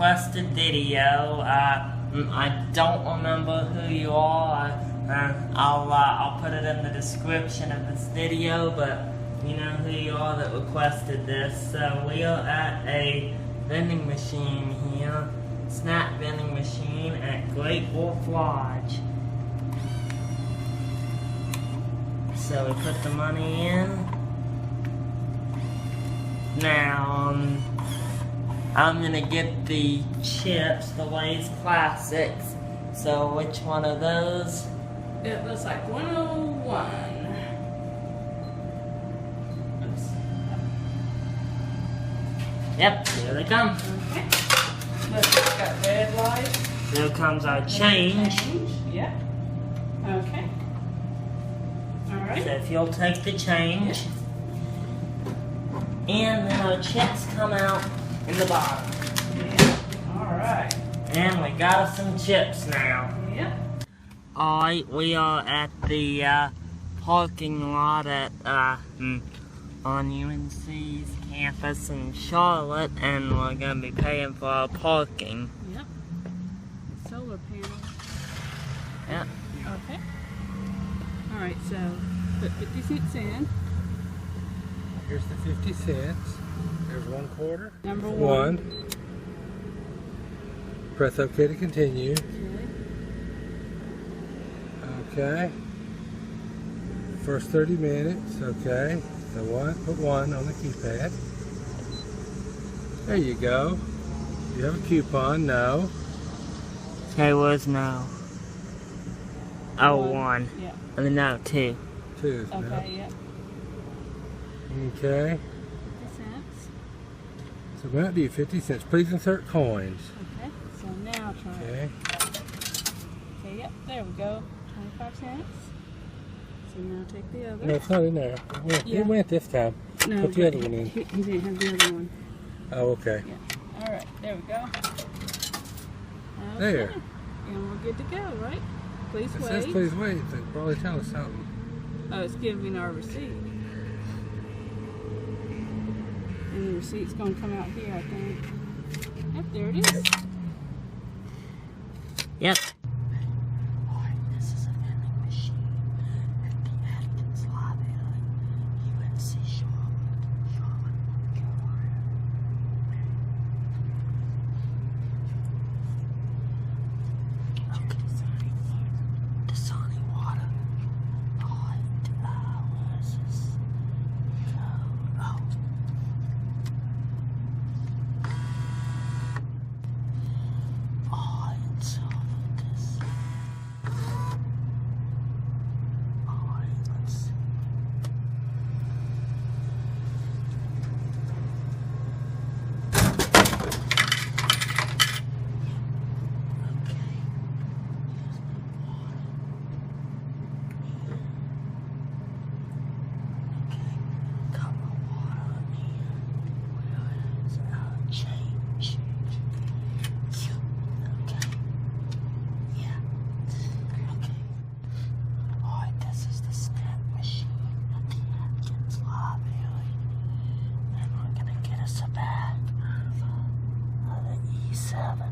requested video. I don't remember who you are. I'll put it in the description of this video, but you know who you are that requested this. So we are at a vending machine here, snack vending machine at Great Wolf Lodge. So we put the money in. Now, I'm gonna get the chips, the Lay's Classics. So which one of those? It looks like 101. Oops. Yep, here they come. Okay. Let's got red lights. There comes our change. Yep. Okay. Alright. So if you'll take the change. And then our chips come out in the bottom. Yeah. Alright. And we got us some chips now. Yep. Alright, we are at the parking lot at on UNC's campus in Charlotte, and we're gonna be paying for our parking. Yep. Solar panel. Yep. Okay. Alright, so put 50 cents in. Here's the 50 cents. There's 1 quarter. Number 1. Press OK to continue. Okay. First 30 minutes. Okay. So put 1 on the keypad. There you go. Do you have a coupon? No. Okay, where's no? Oh, 1. Yeah. I mean, no, 2. 2 is no. Okay, yep. Okay. 50 cents. So we're going to do 50 cents. Please insert coins. Okay. So now try it. Okay. Okay, yep. There we go. 25 cents. So now take the other. No, it's not in there. It went this time. No, Put the other one in. He didn't have the other one. Oh, okay. Yeah. Alright, there we go. Okay. There. And we're good to go, right? Please It wait. says please wait. They probably tell us something. Oh, it's giving our receipt. And the receipt's going to come out here, I think. Yep, there it is. Yep. Alright, this is a vending machine at the Atkins Library, UNC Charlotte, North Carolina. Okay, Dasani water. Alright, where is this? Oh. Alright, so this. Alright, let's see. Okay. Here's my water. Okay, got my water in here. Where is our change? Okay. Yeah. Okay. Alright, this is the snack machine at the Atkins Library. And we're gonna get us a bag of the E7.